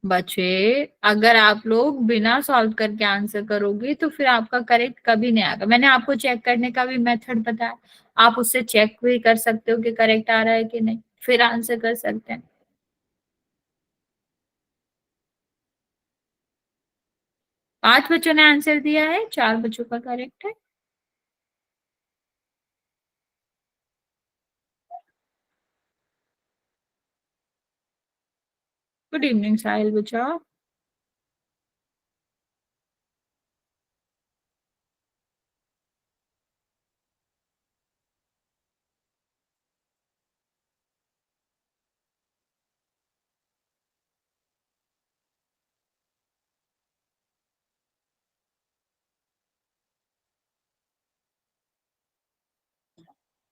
बच्चे अगर आप लोग बिना सॉल्व करके आंसर करोगे तो फिर आपका करेक्ट कभी नहीं आएगा। मैंने आपको चेक करने का भी मेथड बताया, आप उससे चेक भी कर सकते हो कि करेक्ट आ रहा है कि नहीं, फिर आंसर कर सकते हैं। 5 बच्चों ने आंसर दिया है, 4 बच्चों का करेक्ट है। गुड इवनिंग साहिल बच्चा।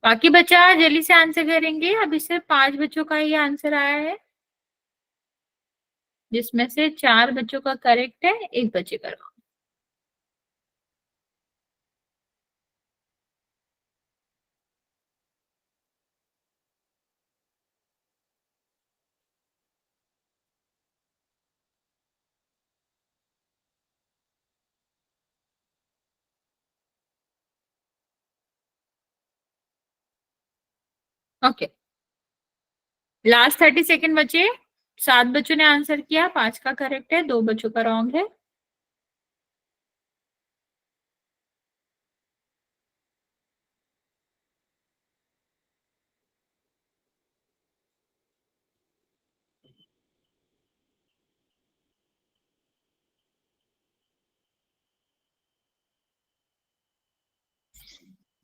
बाकी बच्चा जल्दी से आंसर करेंगे। अभी सिर्फ 5 बच्चों का ही आंसर आया है, जिसमें से 4 बच्चों का करेक्ट है, एक बच्चे का रॉन्ग। ओके, लास्ट 30 सेकेंड बचे। 7 बच्चों ने आंसर किया, 5 का करेक्ट है, 2 बच्चों का रॉन्ग है।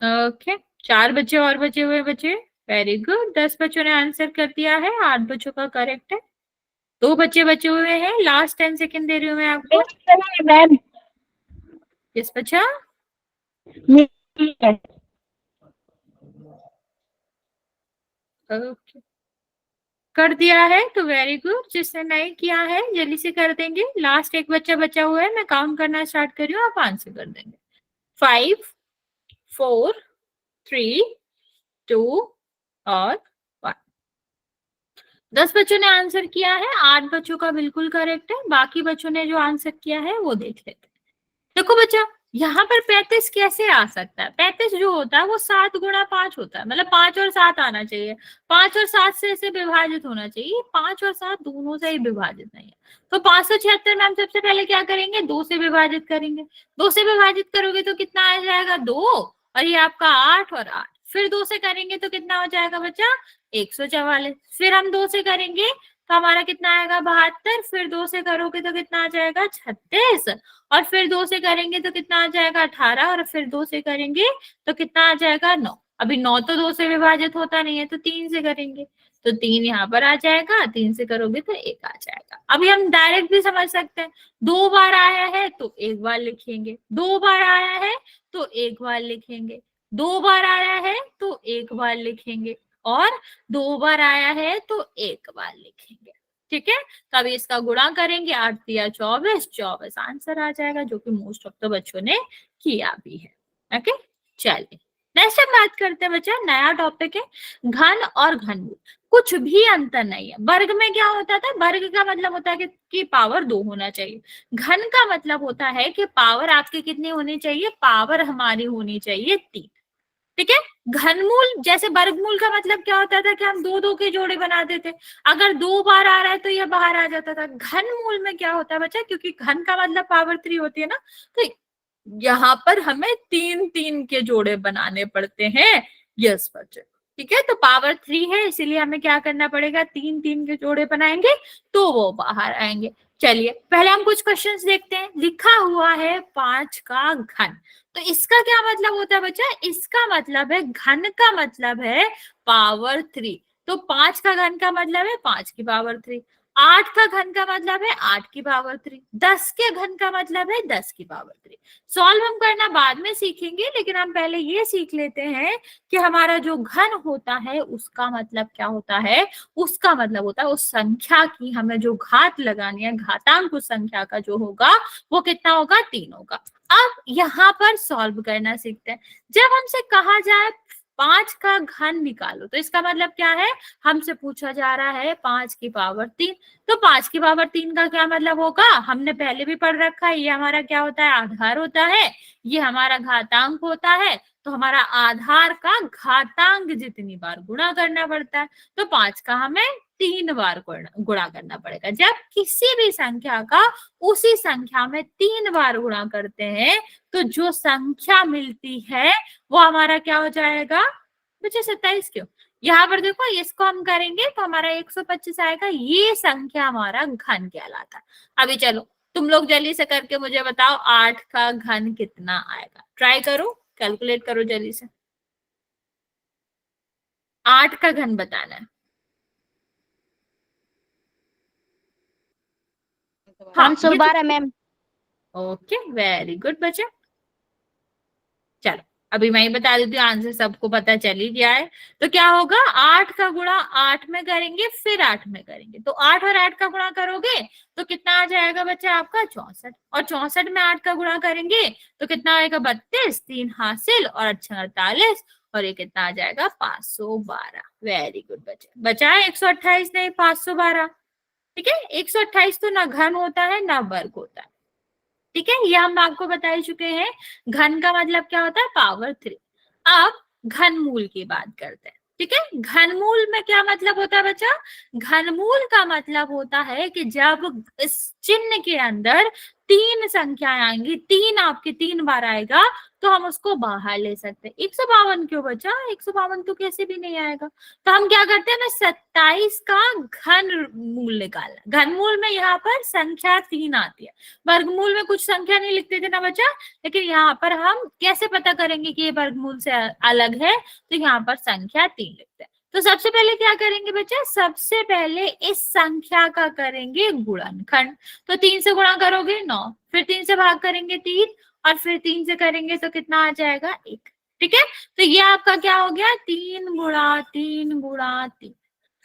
ओके, 4 बच्चे और बचे हुए बचे। वेरी गुड, 10 बच्चों ने आंसर कर दिया है, 8 बच्चों का करेक्ट है, 2 बच्चे बचे हुए हैं। लास्ट 10 सेकेंड दे रही हूँ मैं आपको। मैम किस बच्चा? ओके, कर दिया है तो वेरी गुड। जिसने नहीं किया है जल्दी से कर देंगे। लास्ट एक बच्चा बचा हुआ है, मैं काउंट करना स्टार्ट कर रही हूँ, आप आंसर कर देंगे। 5 4 3 2 और 1। 10 बच्चों ने आंसर किया है, 8 बच्चों का बिल्कुल करेक्ट है। बाकी बच्चों ने जो आंसर किया है वो देख लेते हैं। देखो बच्चा, यहाँ पर 35 कैसे आ सकता है? 35 जो होता है वो 7 गुणा 5 होता है, मतलब 5 और 7 आना चाहिए। 5 और 7 से इसे विभाजित होना चाहिए, 5 और 7 दोनों से ही विभाजित नहीं है। तो 576 में हम सबसे पहले क्या करेंगे? 2 से विभाजित करेंगे। 2 से विभाजित करोगे तो कितना आ जाएगा? 2, और ये आपका 8 और 8। फिर 2 से करेंगे तो कितना हो जाएगा बच्चा? 144। फिर हम 2 से करेंगे तो हमारा कितना आएगा? 72। फिर 2 से करोगे तो कितना आ जाएगा? 36। और फिर 2 से करेंगे तो कितना आ जाएगा? 18। और फिर 2 से करेंगे तो कितना आ जाएगा? 9। अभी 9 तो 2 से विभाजित होता नहीं है, तो 3 से करेंगे तो 3 यहाँ पर आ जाएगा, 3 से करोगे तो 1 आ जाएगा। अभी हम डायरेक्ट भी समझ सकते हैं, 2 बार आया है तो 1 बार लिखेंगे, 2 बार आया है तो 1 बार लिखेंगे, 2 बार आया है तो 1 बार लिखेंगे, और 2 बार आया है तो 1 बार लिखेंगे। ठीक है, तो अभी इसका गुणा करेंगे, 8 दिया 24, 24 आंसर आ जाएगा, जो कि मोस्ट ऑफ द बच्चों ने किया भी है। ओके, चलिए नेक्स्ट हम बात करते हैं बच्चा, नया टॉपिक है घन और घनमूल। कुछ भी अंतर नहीं है। वर्ग में क्या होता था? वर्ग का मतलब होता है कि पावर 2 होना चाहिए। घन का मतलब होता है कि पावर आपकी कितनी होनी चाहिए? पावर हमारी होनी चाहिए 3। ठीक है, घनमूल जैसे वर्गमूल का मतलब क्या होता था कि हम 2 2 के जोड़े बनाते थे, अगर 2 बार आ रहा है तो ये बाहर आ जाता था। घनमूल में क्या होता है बच्चा? क्योंकि घन का मतलब पावर 3 होती है ना, तो यहाँ पर हमें 3 3 के जोड़े बनाने पड़ते हैं। यस बच्चे, ठीक है, तो पावर 3 है, इसीलिए हमें क्या करना पड़ेगा? 3 3 के जोड़े बनाएंगे तो वो बाहर आएंगे। चलिए पहले हम कुछ क्वेश्चंस देखते हैं। लिखा हुआ है 5 का घन, तो इसका क्या मतलब होता है बच्चा? इसका मतलब है, घन का मतलब है पावर 3। तो 5 का घन का मतलब है 5 की पावर 3। 8 का घन का मतलब है 8 की पावर 3। 10 के घन का मतलब है 10 की पावर 3। सॉल्व हम करना बाद में सीखेंगे, लेकिन हम पहले ये सीख लेते हैं कि हमारा जो घन होता है उसका मतलब क्या होता है। उसका मतलब होता है उस संख्या की हमें जो घात लगानी है, घातांक उस संख्या का जो होगा वो कितना होगा? 3 होगा। अब यहाँ पर सॉल्व करना सीखते हैं। जब हमसे कहा जाए 5 का घन निकालो। तो इसका मतलब क्या है, हमसे पूछा जा रहा है 5 की पावर 3। तो 5 की पावर 3 का क्या मतलब होगा, हमने पहले भी पढ़ रखा है, ये हमारा क्या होता है, आधार होता है, ये हमारा घातांक होता है। तो हमारा आधार का घातांक जितनी बार गुणा करना पड़ता है, तो 5 का हमें 3 बार गुणा करना पड़ेगा। जब किसी भी संख्या का उसी संख्या में 3 बार गुणा करते हैं, तो जो संख्या मिलती है वो हमारा क्या हो जाएगा बच्चे, 27। क्यों, यहाँ पर देखो इसको हम करेंगे तो हमारा 125 आएगा, ये संख्या हमारा घन कहलाता है। अभी चलो तुम लोग जल्दी से करके मुझे बताओ 8 का घन कितना आएगा, ट्राई करो, कैलकुलेट करो जल्दी से। 8 का घन बताना है। हाँ 512 मैम। ओके, वेरी गुड बच्चे। चलो अभी मैं ही बता देती हूँ, आंसर सबको पता चल ही गया है। तो क्या होगा, 8 का गुणा 8 में करेंगे, फिर 8 में करेंगे, तो 8 और 8 का गुणा करोगे तो कितना आ जाएगा बच्चा आपका 64, और 64 में 8 का गुणा करेंगे तो कितना आएगा 32, 3 हासिल और 48, और ये कितना आ जाएगा 512। वेरी गुड बच्चे, बचा है 128 नहीं 512। ठीक है, 128 तो ना घन होता है ना वर्ग होता है। ठीक है, ये हम आपको बता ही चुके हैं। घन का मतलब क्या होता है, पावर 3। अब घनमूल की बात करते हैं। ठीक है, घनमूल में क्या मतलब होता है बच्चा, घनमूल का मतलब होता है कि जब इस चिन्ह के अंदर 3 संख्याएं आएंगी, 3 आपके 3 बार आएगा, तो हम उसको बाहर ले सकते हैं। 152 क्यों बचा, 152 तो कैसे भी नहीं आएगा। तो हम क्या करते हैं, हमें 27 का घन मूल निकालना। घनमूल में यहाँ पर संख्या 3 आती है, वर्गमूल में कुछ संख्या नहीं लिखते थे ना बच्चा, लेकिन यहाँ पर हम कैसे पता करेंगे कि ये वर्गमूल से अलग है, तो यहाँ पर संख्या 3 लिखते हैं। तो सबसे पहले क्या करेंगे बच्चा, सबसे पहले इस संख्या का करेंगे गुणनखंड। तो 3 से गुणा करोगे 9, फिर 3 से भाग करेंगे 3, और फिर 3 से करेंगे तो कितना आ जाएगा 1। ठीक है, तो ये आपका क्या हो गया, 3 गुणा 3 गुणा 3।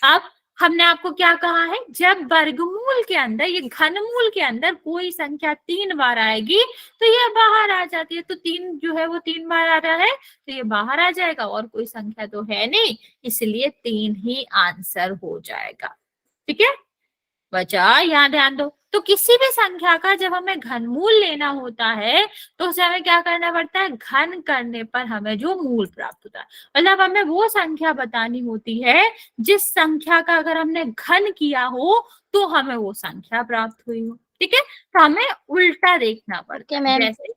अब हमने आपको क्या कहा है, जब वर्गमूल के अंदर, ये घनमूल के अंदर कोई संख्या 3 बार आएगी तो ये बाहर आ जाती है। तो 3 जो है वो 3 बार आ रहा है तो ये बाहर आ जाएगा, और कोई संख्या तो है नहीं, इसलिए 3 ही आंसर हो जाएगा। ठीक है बचा, यहाँ ध्यान दो। तो किसी भी संख्या का जब हमें घनमूल लेना होता है तो उसे हमें क्या करना पड़ता है, घन करने पर हमें जो मूल प्राप्त होता है, मतलब हमें वो संख्या बतानी होती है जिस संख्या का अगर हमने घन किया हो तो हमें वो संख्या प्राप्त हुई हो। ठीक है, तो हमें उल्टा देखना पड़ता ओके है। मैम। जैसे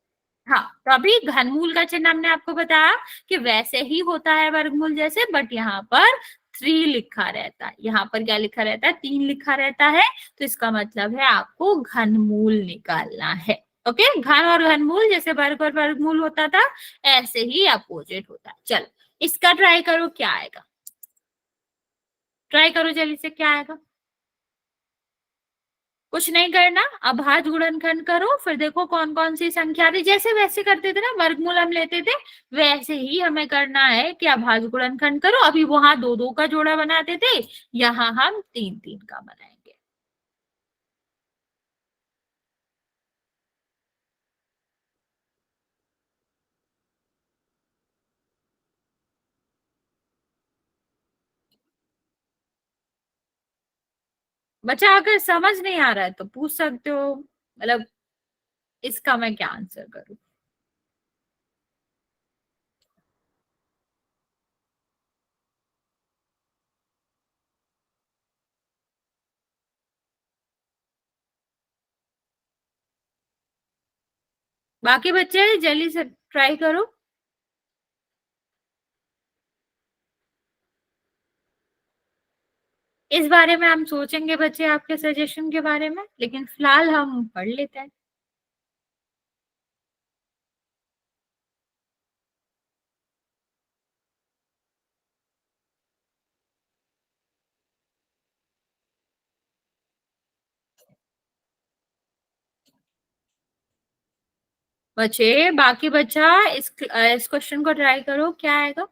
हाँ, तो अभी घनमूल का चिन्ह हमने आपको बताया कि वैसे ही होता है वर्गमूल जैसे, बट यहाँ पर 3 लिखा रहता है, यहाँ पर क्या लिखा रहता है, 3 लिखा रहता है। तो इसका मतलब है आपको घनमूल निकालना है। ओके, घन और घनमूल जैसे वर्ग और वर्गमूल होता था, ऐसे ही अपोजिट होता है। चलो इसका ट्राई करो, क्या आएगा, ट्राई करो जल्दी से, क्या आएगा। कुछ नहीं करना, अभाज्य गुणनखंड करो, फिर देखो कौन कौन सी संख्या थी, जैसे वैसे करते थे ना, वर्गमूल हम लेते थे, वैसे ही हमें करना है कि अभाज्य गुणनखंड करो। अभी वहां 2 2 का जोड़ा बनाते थे, यहाँ हम 3 3 का बनाएंगे। बच्चा अगर समझ नहीं आ रहा है तो पूछ सकते हो, मतलब इसका मैं क्या आंसर करूं। बाकी बच्चे जल्दी से ट्राई करो। इस बारे में हम सोचेंगे बच्चे आपके सजेशन के बारे में, लेकिन फिलहाल हम पढ़ लेते हैं। बच्चे बाकी बच्चा इस क्वेश्चन को ट्राई करो, क्या आएगा।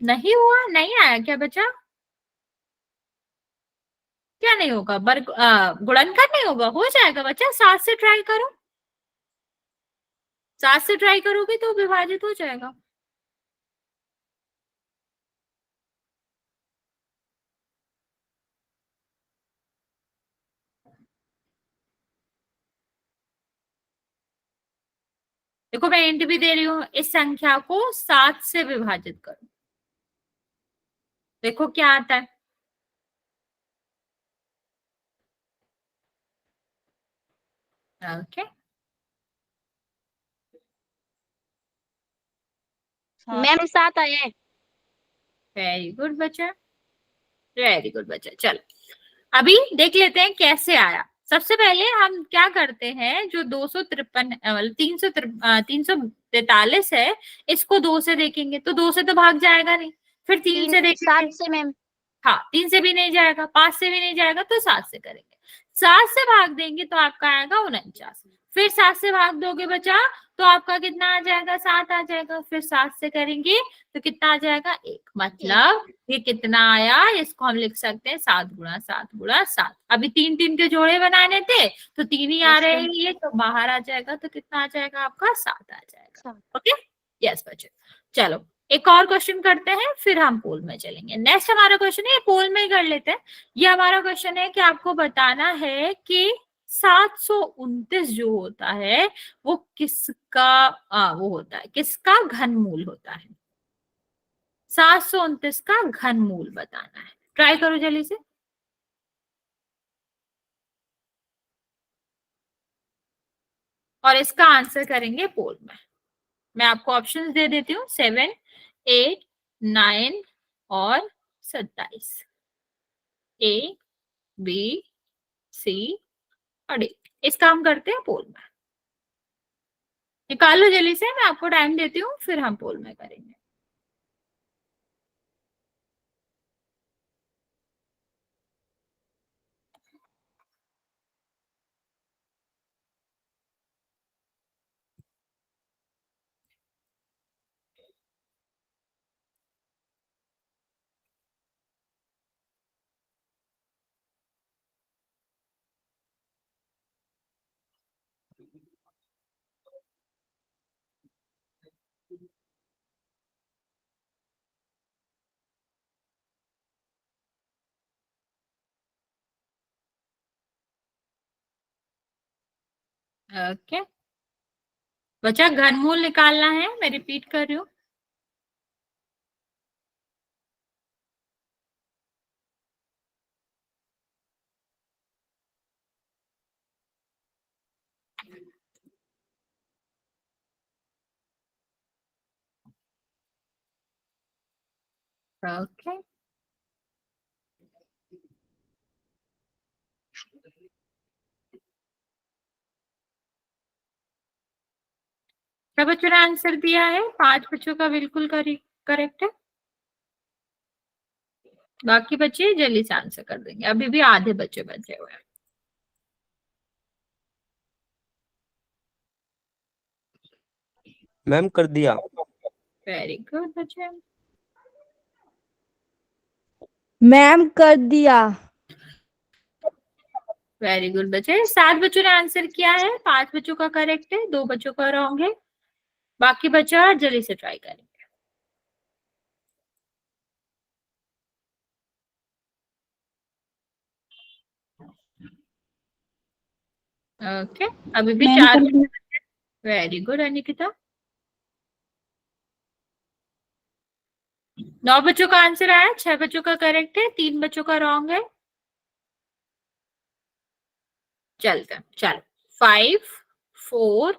नहीं हुआ, नहीं आया क्या बच्चा। क्या नहीं होगा? गुणनखंड नहीं होगा? हो जाएगा बच्चा, 7 से ट्राई करो, 7 से ट्राई करोगे तो विभाजित हो जाएगा। देखो मैं इंट भी दे रही हूँ, इस संख्या को 7 से विभाजित करो, देखो क्या आता है। ओके, मैम 7 आया है। वेरी गुड बच्चा, वेरी गुड बच्चा। चलो अभी देख लेते हैं कैसे आया। सबसे पहले हम क्या करते हैं, जो 253 343 है, इसको 2 से देखेंगे तो 2 से तो भाग जाएगा नहीं, फिर 3 से देखेंगे, 7 से मैम। हाँ 3 से भी नहीं जाएगा, 5 से भी नहीं जाएगा, तो 7 से करेंगे। 7 से भाग देंगे तो आपका आएगा 49, फिर 7 से भाग दोगे बचा तो आपका कितना आ जाएगा? 7 आ जाएगा। फिर 7 से करेंगे तो कितना आ जाएगा? 1। मतलब ये कितना आया, इसको हम लिख सकते हैं 7 गुणा 7 गुणा 7। अभी 3 3 के जोड़े बनाने थे तो 3 ही आ रहे हैं, ये तो बाहर आ जाएगा, तो कितना आ जाएगा आपका? 7 आ जाएगा। ओके, यस बच्चे। चलो एक और क्वेश्चन करते हैं, फिर हम पोल में चलेंगे। नेक्स्ट हमारा क्वेश्चन है, पोल में ही कर लेते हैं। ये हमारा क्वेश्चन है कि आपको बताना है कि 729 जो होता है वो किसका वो होता है, किसका घनमूल होता है। 729 का घनमूल बताना है। ट्राई करो जल्दी से। और इसका आंसर करेंगे पोल में। मैं आपको ऑप्शंस दे देती हूँ, 7, 8, 9 और 27। ए, बी, सी और डी। इसका हम करते हैं पोल में। निकालो जल्दी से, मैं आपको टाइम देती हूँ, फिर हम पोल में करेंगे। ओके बच्चा, घनमूल निकालना है, मैं रिपीट कर रही हूँ। ओके, क्या बच्चों ने आंसर दिया है? 5 बच्चों का बिल्कुल करेक्ट है। बाकी बच्चे जल्दी से आंसर कर देंगे, अभी भी आधे बच्चे बचे हुए हैं। मैम कर दिया। वेरी गुड बच्चे, मैम कर दिया। वेरी गुड बच्चे। 7 बच्चों ने आंसर किया है, 5 बच्चों का करेक्ट है, 2 बच्चों का रॉन्ग है। बाकी बच्चा जल्दी से ट्राई करेंगे। ओके, अभी भी 4। Very good अनिकिता। 9 बच्चों का आंसर आया, 6 बच्चों का करेक्ट है, 3 बच्चों का रॉन्ग है। चलते हैं, चलो 5, 4,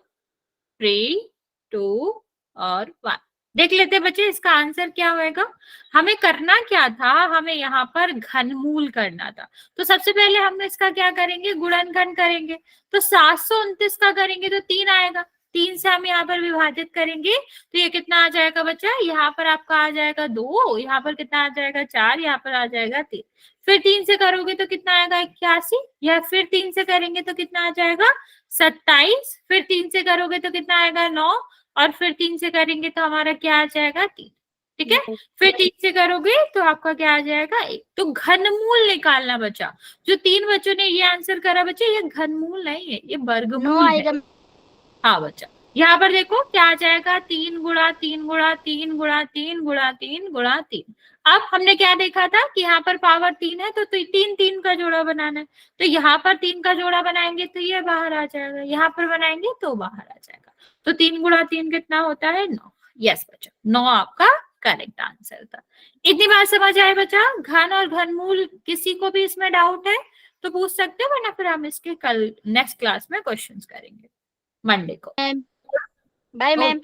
3, 2 और 1। देख लेते हैं बच्चे इसका आंसर क्या होएगा। हमें करना क्या था, हमें यहाँ पर घनमूल करना था। तो सबसे पहले हम इसका क्या करेंगे, गुणनखंड करेंगे। तो 729 का करेंगे तो 3 आएगा, 3 से हम यहाँ पर विभाजित करेंगे तो ये कितना आ जाएगा बच्चा? यहाँ पर आपका आ जाएगा 2, यहाँ पर कितना आ जाएगा 4, यहाँ पर आ जाएगा 3। फिर 3 से करोगे तो कितना आएगा? 81। या फिर 3 से करेंगे तो कितना आ जाएगा? 27। फिर 3 से करोगे तो कितना आएगा? 9। और फिर 3 से करेंगे तो हमारा क्या आ जाएगा? 3। ठीक है। फिर 3 से करोगे तो आपका क्या आ जाएगा, 1। तो घनमूल निकालना बचा। जो 3 बच्चों ने ये आंसर करा बच्चे, ये घनमूल नहीं है, ये 9 वर्गमूल है। आएगा। हाँ बच्चा, यहाँ पर देखो क्या आ जाएगा, 3 गुणा 3 गुणा 3 गुणा 3 गुणा 3। अब हमने क्या देखा था कि यहाँ पर पावर 3 है तो 3 3 का जोड़ा बनाना है। तो यहाँ पर 3 का जोड़ा बनाएंगे तो ये बाहर आ जाएगा, यहाँ पर बनाएंगे तो बाहर आ जाएगा। तो 3 गुणा 3 कितना होता है, 9। यस बच्चा, 9 आपका करेक्ट आंसर था। इतनी बात समझ आए बच्चा। घन और घनमूल किसी को भी इसमें डाउट है तो पूछ सकते हो, वरना फिर हम इसके कल नेक्स्ट क्लास में क्वेश्चंस करेंगे मंडे को। Bye ma'am.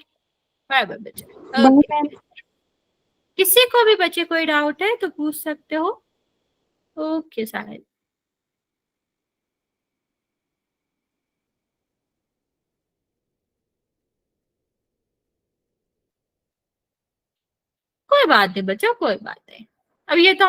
बाय बाय बच्चे। Bye ma'am. किसी को भी बच्चे कोई डाउट है तो पूछ सकते हो। ओके साहिल। कोई बात नहीं बच्चा, कोई बात नहीं। अब ये तो